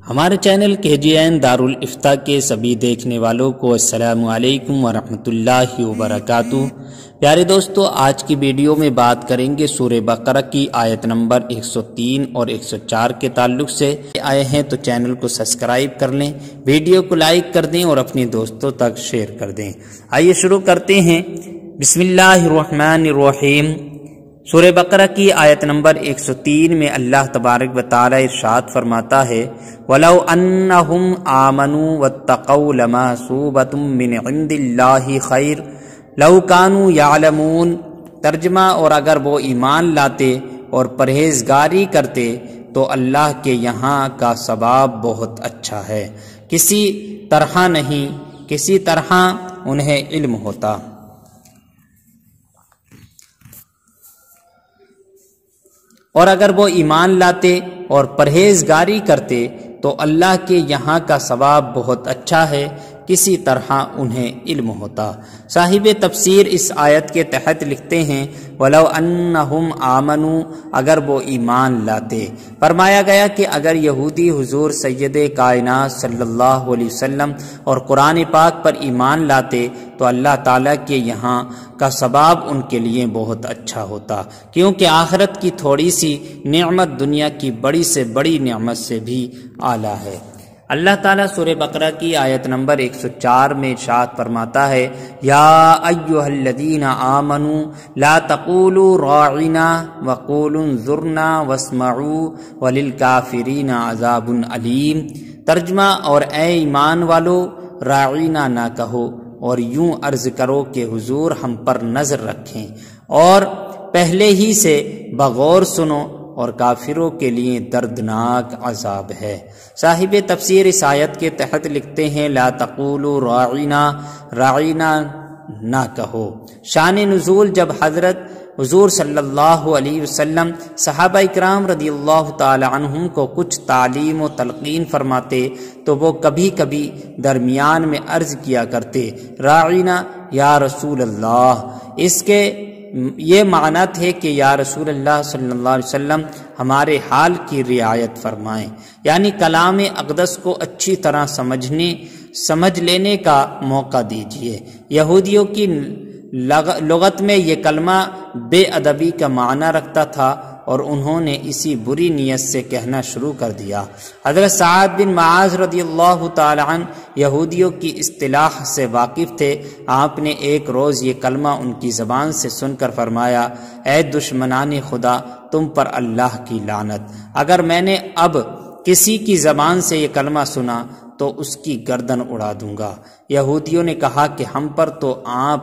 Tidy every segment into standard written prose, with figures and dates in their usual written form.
ہمارے channel KGN دارالفتہ کے سبھی دیکھنے والوں کو السلام علیکم ورحمۃ اللہ وبرکاتہ۔ پیارے دوستو، آج کی ویڈیو میں بات کریں گے سورہ بقرہ کی آیت نمبر 103 اور 104 کے تعلق سے۔ آئے ہیں تو چینل کو سبسکرائب کر لیں، ویڈیو کو لائک کر دیں اور اپنے دوستوں تک شیئر کر دیں۔ آئیے شروع کرتے ہیں۔ بسم اللہ الرحمن الرحیم۔ سورہ بقرہ کی آیت نمبر 103 میں اللہ تبارک و تعالی ارشاد فرماتا ہے، وَلَوْ أَنَّهُمْ آمَنُوا وَاتَّقَوْا لَمَثُوبَةٌ مِّنْ عِندِ اللَّهِ خَيْرٌ لَوْ كَانُوا يَعْلَمُونَ۔ ترجمہ، اور اگر وہ ایمان لاتے اور پرہیزگاری کرتے تو اللہ کے یہاں کا ثواب بہت اچھا ہے، کسی طرح نہیں، کسی طرح انہیں علم ہوتا۔ اور اگر وہ ایمان لاتے اور پرہیزگاری کرتے تو اللہ کے یہاں کا ثواب بہت اچھا ہے، کسی طرح انہیں علم ہوتا۔ صاحب تفسیر اس آیت کے تحت لکھتے ہیں، وَلَوْ أَنَّهُمْ آمَنُوا، اگر وہ ایمان لاتے۔ فرمایا گیا کہ اگر یہودی حضور سید کائنات صلی اللہ علیہ وسلم اور قرآن پاک پر ایمان لاتے تو اللہ تعالیٰ کے یہاں کا ثواب ان کے لیے بہت اچھا ہوتا، کیونکہ آخرت کی تھوڑی سی نعمت دنیا کی بڑی سے بڑی نعمت سے بھی اعلیٰ ہے۔ اللہ تعالیٰ سورہ بقرہ کی آیت نمبر 104 میں ارشاد فرماتا ہے، یا ایھا الذین آمنوا لا تقولوا راعنا وقولوا انظرنا واسمعوا وللکافرین عذاب علیم۔ ترجمہ، اور اے ایمان والو، راعنا نہ کہو اور یوں عرض کرو کہ حضور ہم پر نظر رکھیں، اور پہلے ہی سے بغور سنو، اور کافروں کے لیے دردناک عذاب ہے۔ صاحب تفسیر اس آیت کے تحت لکھتے ہیں، لا تقولوا راعنا، راعنا نہ کہو۔ شان نزول، جب حضرت حضور صلی اللہ علیہ وسلم صحابہ اکرام رضی اللہ تعالی عنہم کو کچھ تعلیم و تلقین فرماتے تو وہ کبھی کبھی درمیان میں عرض کیا کرتے، راعنا یا رسول اللہ۔ اس کے یہ معنی تھے کہ یا رسول اللہ صلی اللہ علیہ وسلم ہمارے حال کی رعایت فرمائیں، یعنی کلام اقدس کو اچھی طرح سمجھ لینے کا موقع دیجیے۔ یہودیوں کی لغت میں یہ کلمہ بے ادبی کا معنی رکھتا تھا اور انہوں نے اسی بری نیت سے کہنا شروع کر دیا۔ حضرت سعد بن معاذ رضی اللہ تعالی عنہ یہودیوں کی اصطلاح سے واقف تھے۔ آپ نے ایک روز یہ کلمہ ان کی زبان سے سن کر فرمایا، اے دشمنان خدا، تم پر اللہ کی لعنت! اگر میں نے اب کسی کی زبان سے یہ کلمہ سنا تو اس کی گردن اڑا دوں گا۔ یہودیوں نے کہا کہ ہم پر تو آپ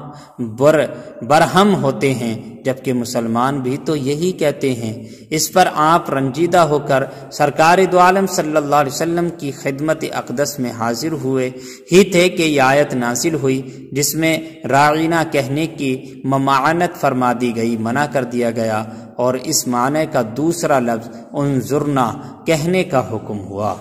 برہم ہوتے ہیں، جبکہ مسلمان بھی تو یہی کہتے ہیں۔ اس پر آپ رنجیدہ ہو کر سرکار دو عالم صلی اللہ علیہ وسلم کی خدمت اقدس میں حاضر ہوئے ہی تھے کہ یہ آیت نازل ہوئی، جس میں راعینا کہنے کی مماعنت فرما دی گئی، منع کر دیا گیا، اور اس معنی کا دوسرا لفظ انظرنا کہنے کا حکم ہوا۔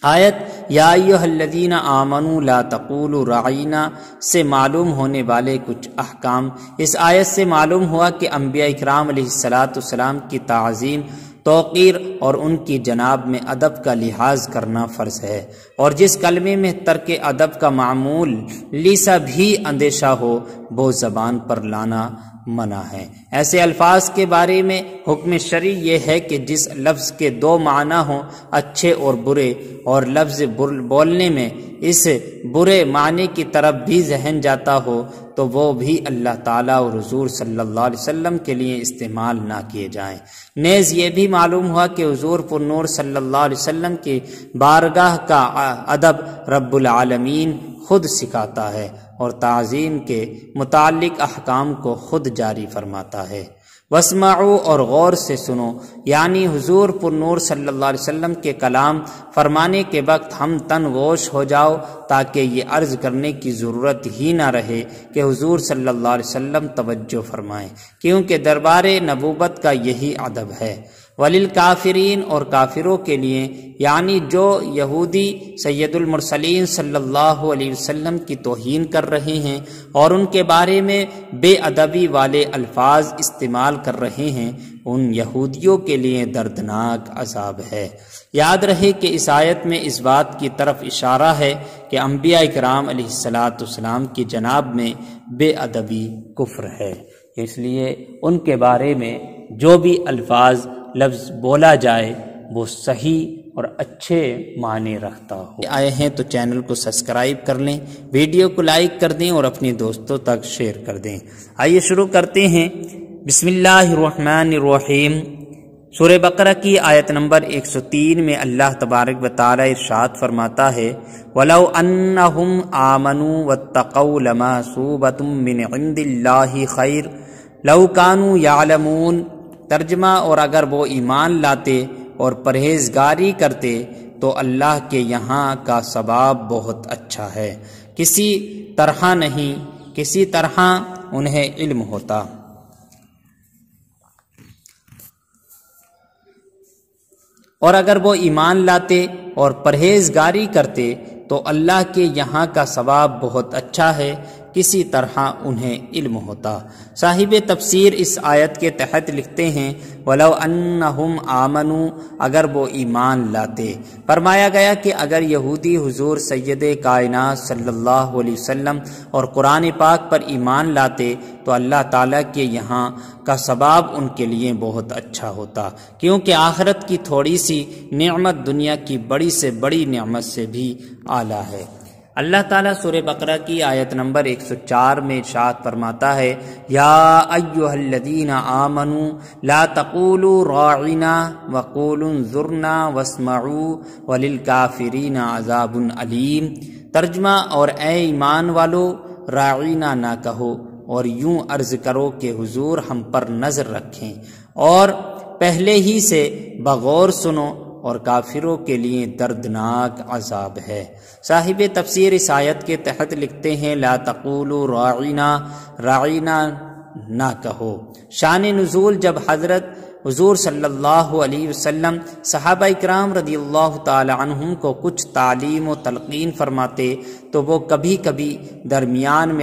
آیت یا ایھا الذین آمنوا لا تقولوا راعینا سے معلوم ہونے والے کچھ احکام۔ اس آیت سے معلوم ہوا کہ انبیاء اکرام علیہ السلام کی تعظیم، توقیر اور ان کی جناب میں ادب کا لحاظ کرنا فرض ہے، اور جس کلمے میں ترک ادب کا معمول لیسا بھی اندیشہ ہو وہ زبان پر لانا منع ہے۔ ایسے الفاظ کے بارے میں حکم شرعی یہ ہے کہ جس لفظ کے دو معنی ہوں، اچھے اور برے، اور لفظ بولنے میں اس برے معنی کی طرف بھی ذہن جاتا ہو تو وہ بھی اللہ تعالیٰ اور حضور صلی اللہ علیہ وسلم کے لیے استعمال نہ کیے جائیں۔ نیز یہ بھی معلوم ہوا کہ حضور پر نور صلی اللہ علیہ وسلم کی بارگاہ کا ادب رب العالمین خود سکھاتا ہے اور تعظیم کے متعلق احکام کو خود جاری فرماتا ہے۔ واسمعوا، اور غور سے سنو، یعنی حضور پر نور صلی اللہ علیہ وسلم کے کلام فرمانے کے وقت ہم تن گوش ہو جاؤ، تاکہ یہ عرض کرنے کی ضرورت ہی نہ رہے کہ حضور صلی اللہ علیہ وسلم توجہ فرمائیں، کیونکہ دربار نبوت کا یہی ادب ہے۔ وللکافرین، اور کافروں کے لیے، یعنی جو یہودی سید المرسلین صلی اللہ علیہ وسلم کی توہین کر رہے ہیں اور ان کے بارے میں بے ادبی والے الفاظ استعمال کر رہے ہیں، ان یہودیوں کے لیے دردناک عذاب ہے۔ یاد رہے کہ اس آیت میں اس بات کی طرف اشارہ ہے کہ انبیاء کرام علیہ الصلاۃ والسلام کی جناب میں بے ادبی کفر ہے، اس لیے ان کے بارے میں جو بھی الفاظ لفظ بولا جائے وہ صحیح اور اچھے معنی رکھتا ہو۔ آئے ہیں تو چینل کو سبسکرائب کر لیں، ویڈیو کو لائک کر دیں اور اپنے دوستوں تک شیئر کر دیں۔ آئیے شروع کرتے ہیں۔ بسم اللہ الرحمن الرحیم۔ سورہ بقرہ کی آیت نمبر 103 میں اللہ تبارک و تعالی ارشاد فرماتا ہے وَلَوْ أَنَّهُمْ آمَنُوا وَاتَّقَوْا لَمَثُوبَةٌ مِّنْ عِندِ اللَّهِ خَيْرٌ لَوْ كَانُوا يَعْلَمُونَ۔ ترجمہ، اور اگر وہ ایمان لاتے اور پرہیزگاری کرتے تو اللہ کے یہاں کا ثواب بہت اچھا ہے، کسی طرح نہیں، کسی طرح انہیں علم ہوتا۔ اور اگر وہ ایمان لاتے اور پرہیزگاری کرتے تو اللہ کے یہاں کا ثواب بہت اچھا ہے، کسی طرح انہیں علم ہوتا۔ صاحب تفسیر اس آیت کے تحت لکھتے ہیں وَلَوْ أَنَّهُمْ آمَنُوا، اگر وہ ایمان لاتے۔ فرمایا گیا کہ اگر یہودی حضور سید کائنات صلی اللہ علیہ وسلم اور قرآن پاک پر ایمان لاتے تو اللہ تعالیٰ کے یہاں کا ثواب ان کے لیے بہت اچھا ہوتا، کیونکہ آخرت کی تھوڑی سی نعمت دنیا کی بڑی سے بڑی نعمت سے بھی اعلیٰ ہے۔ اللہ تعالیٰ سورہ بقرہ کی آیت نمبر 104 میں ارشاد فرماتا ہے یا ایھا الذین آمنوا لا تقولوا راعنا وقولوا انظرنا واسمعوا وللکافرین عذاب علیم۔ ترجمہ، اور اے ایمان والو، راعنا نہ کہو اور یوں عرض کرو کہ حضور ہم پر نظر رکھیں، اور پہلے ہی سے بغور سنو، اور کافروں کے لیے دردناک عذاب ہے۔ صاحب تفسیر اس آیت کے تحت لکھتے ہیں لا تقولوا راعنا، راعنا نہ کہو۔ شان نزول، جب حضرت حضور صلی اللہ علیہ وسلم صحابہ اکرام رضی اللہ تعالی عنہم کو کچھ تعلیم و تلقین فرماتے تو وہ کبھی کبھی درمیان میں